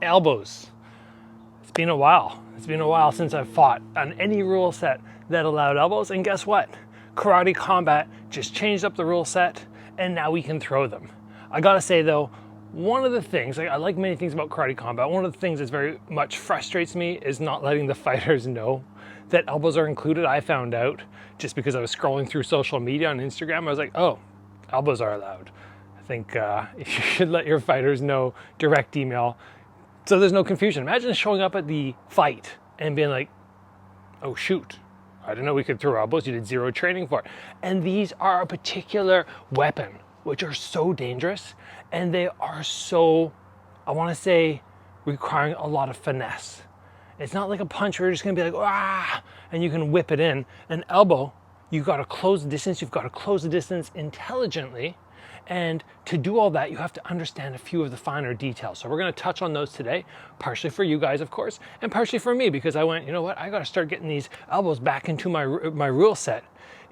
elbows. It's been a while. It's been a while since I've fought on any rule set that allowed elbows, and guess what? Karate Combat just changed up the rule set, and now we can throw them. I gotta say though, one of the things, I like many things about Karate Combat, one of the things that very much frustrates me is not letting the fighters know that elbows are included. I found out just because I was scrolling through social media on Instagram. I was like, oh, elbows are allowed. I think you should let your fighters know, direct email, so there's no confusion. Imagine showing up at the fight and being like, oh shoot, I didn't know we could throw elbows. You did zero training for it. And these are a particular weapon, which are so dangerous, and they are so, I want to say, requiring a lot of finesse. It's not like a punch where you're just going to be like, ah, and you can whip it in. An elbow, you've got to close the distance. You've got to close the distance intelligently. And to do all that, you have to understand a few of the finer details. So we're going to touch on those today, partially for you guys, of course, and partially for me, because I went, you know what, I got to start getting these elbows back into my rule set,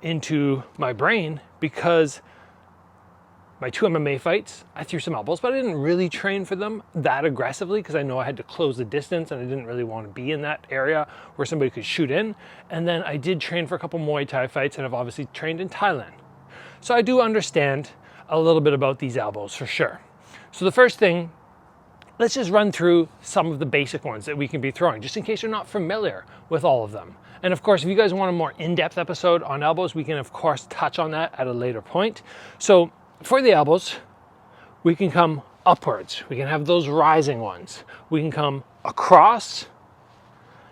into my brain, because my 2 MMA fights, I threw some elbows, but I didn't really train for them that aggressively because I know I had to close the distance and I didn't really want to be in that area where somebody could shoot in. And then I did train for a couple Muay Thai fights, and I've obviously trained in Thailand. So I do understand a little bit about these elbows for sure. So the first thing, let's just run through some of the basic ones that we can be throwing, just in case you're not familiar with all of them. And of course, if you guys want a more in-depth episode on elbows, we can of course touch on that at a later point. So for the elbows, we can come upwards. We can have those rising ones. We can come across,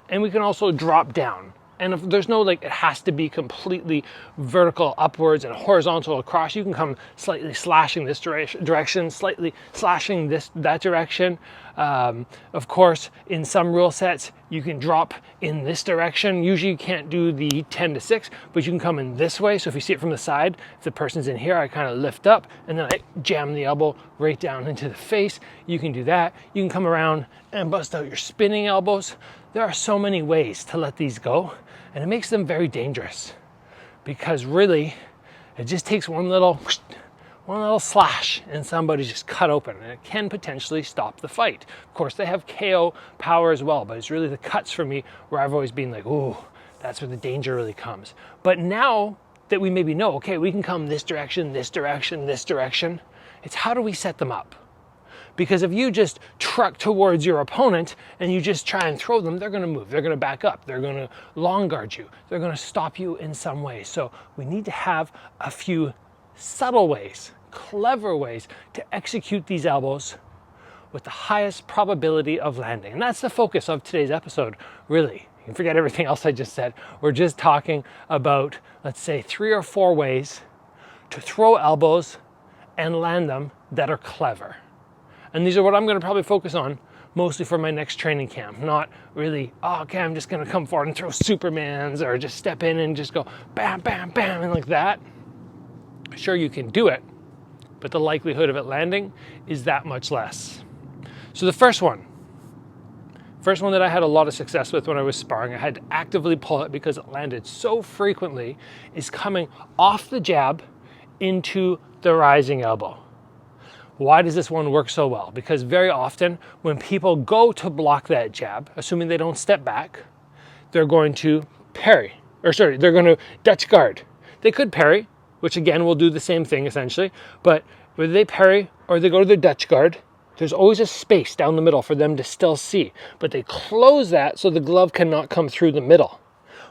and we can also drop down. And if there's no like, it has to be completely vertical upwards and horizontal across. You can come slightly slashing this direction, slightly slashing that direction. Of course, in some rule sets, you can drop in this direction. Usually you can't do the 10-6, but you can come in this way. So if you see it from the side, if the person's in here, I kind of lift up and then I jam the elbow right down into the face. You can do that. You can come around and bust out your spinning elbows. There are so many ways to let these go, and it makes them very dangerous because really it just takes one little slash and somebody's just cut open, and it can potentially stop the fight. Of course, they have KO power as well, but it's really the cuts for me where I've always been like, ooh, that's where the danger really comes. But now that we maybe know, okay, we can come this direction, this direction, this direction, it's how do we set them up? Because if you just truck towards your opponent and you just try and throw them, they're going to move, they're going to back up, they're going to long guard you, they're going to stop you in some way. So we need to have a few subtle ways, clever ways to execute these elbows with the highest probability of landing. And that's the focus of today's episode, really. You can forget everything else I just said. We're just talking about, let's say, 3 or 4 ways to throw elbows and land them that are clever. And these are what I'm going to probably focus on mostly for my next training camp. Not really, oh, okay, I'm just going to come forward and throw Supermans or just step in and just go bam, bam, bam, and like that. Sure, you can do it, but the likelihood of it landing is that much less. So the first one that I had a lot of success with when I was sparring, I had to actively pull it because it landed so frequently, is coming off the jab into the rising elbow. Why does this one work so well? Because very often when people go to block that jab, assuming they don't step back, they're going to they're going to Dutch guard. They could parry, which again will do the same thing essentially, but whether they parry or they go to the Dutch guard, there's always a space down the middle for them to still see, but they close that so the glove cannot come through the middle.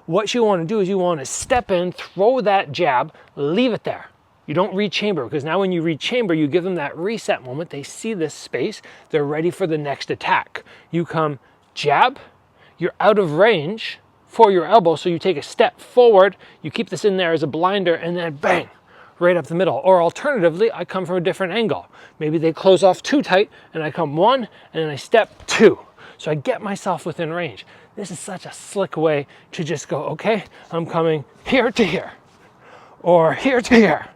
What you want to do is you want to step in, throw that jab, leave it there. You don't rechamber, because now when you rechamber, you give them that reset moment. They see this space. They're ready for the next attack. You come jab, you're out of range for your elbow, so you take a step forward, you keep this in there as a blinder, and then bang, right up the middle. Or alternatively, I come from a different angle. Maybe they close off too tight, and I come 1, and then I step 2. So I get myself within range. This is such a slick way to just go, okay, I'm coming here to here, or here to here.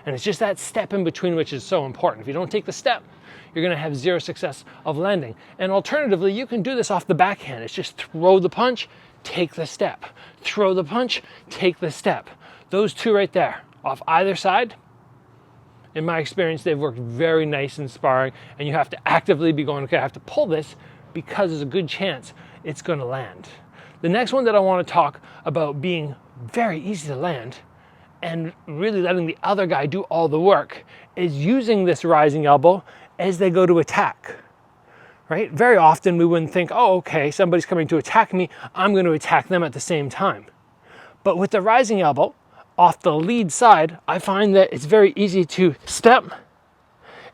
And it's just that step in between which is so important. If you don't take the step, you're going to have 0 success of landing. And alternatively, you can do this off the backhand. It's just throw the punch, take the step. Throw the punch, take the step. Those 2 right there, off either side, in my experience, they've worked very nice in sparring, and you have to actively be going, okay, I have to pull this because there's a good chance it's going to land. The next one that I want to talk about being very easy to land and really letting the other guy do all the work is using this rising elbow as they go to attack, right? Very often we wouldn't think, oh, okay, somebody's coming to attack me, I'm going to attack them at the same time. But with the rising elbow off the lead side, I find that it's very easy to step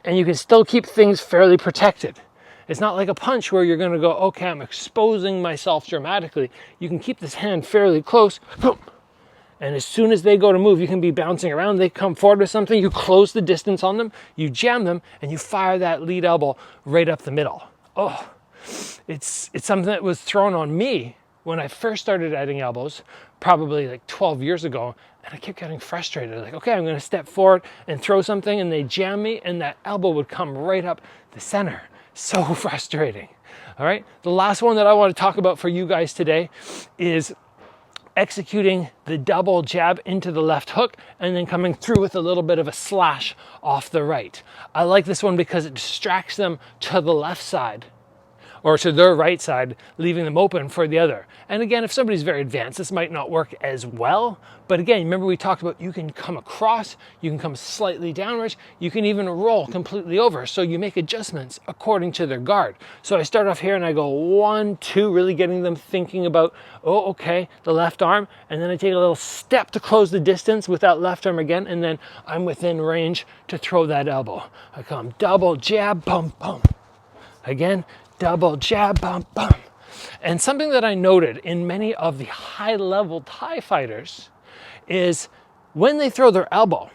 and you can still keep things fairly protected. It's not like a punch where you're going to go, okay, I'm exposing myself dramatically. You can keep this hand fairly close, boom. And as soon as they go to move, you can be bouncing around, they come forward with something, you close the distance on them, you jam them, and you fire that lead elbow right up the middle. Oh, it's something that was thrown on me when I first started adding elbows, probably like 12 years ago, and I kept getting frustrated. Like, okay, I'm gonna step forward and throw something, and they jam me, and that elbow would come right up the center. So frustrating. All right, the last one that I want to talk about for you guys today is executing the double jab into the left hook and then coming through with a little bit of a slash off the right. I like this one because it distracts them to the left side or to their right side, leaving them open for the other. And again, if somebody's very advanced, this might not work as well. But again, remember we talked about you can come across, you can come slightly downwards, you can even roll completely over. So you make adjustments according to their guard. So I start off here and I go 1, 2, really getting them thinking about, oh, okay, the left arm. And then I take a little step to close the distance with that left arm again. And then I'm within range to throw that elbow. I come double jab, bum, bum. Again, double jab, bum, bum. And something that I noted in many of the high-level Thai fighters is when they throw their elbow,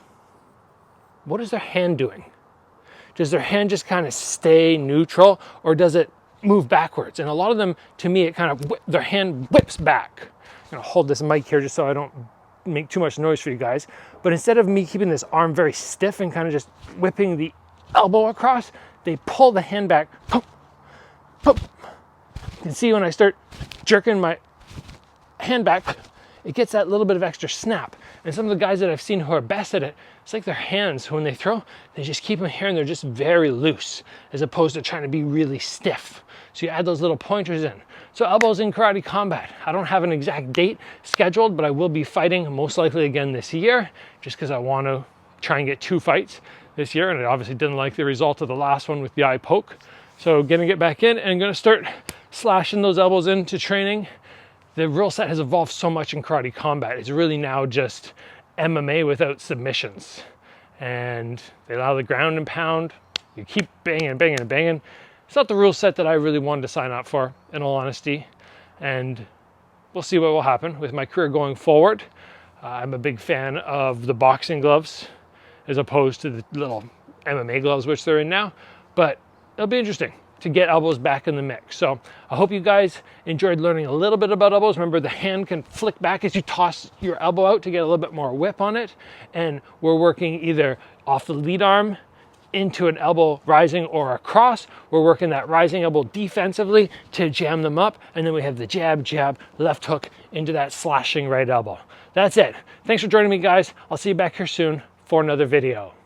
what is their hand doing? Does their hand just kind of stay neutral, or does it move backwards? And a lot of them, to me, it kind of, their hand whips back. I'm gonna hold this mic here just so I don't make too much noise for you guys. But instead of me keeping this arm very stiff and kind of just whipping the elbow across, they pull the hand back, poof, poof. You can see when I start jerking my hand back, it gets that little bit of extra snap. And some of the guys that I've seen who are best at it, it's like their hands, when they throw, they just keep them here and they're just very loose, as opposed to trying to be really stiff. So you add those little pointers in. So elbows in karate combat. I don't have an exact date scheduled, but I will be fighting most likely again this year, just because I want to try and get 2 fights this year. And I obviously didn't like the result of the last one with the eye poke. So gonna get back in and gonna start slashing those elbows into training. The rule set has evolved so much in karate combat. It's really now just MMA without submissions. And they allow the ground and pound. You keep banging and banging and banging. It's not the rule set that I really wanted to sign up for, in all honesty. And we'll see what will happen with my career going forward. I'm a big fan of the boxing gloves as opposed to the little MMA gloves, which they're in now. But it'll be interesting to get elbows back in the mix. So I hope you guys enjoyed learning a little bit about elbows. Remember, the hand can flick back as you toss your elbow out to get a little bit more whip on it. And we're working either off the lead arm into an elbow rising or across. We're working that rising elbow defensively to jam them up. And then we have the jab, jab, left hook into that slashing right elbow. That's it. Thanks for joining me, guys. I'll see you back here soon for another video.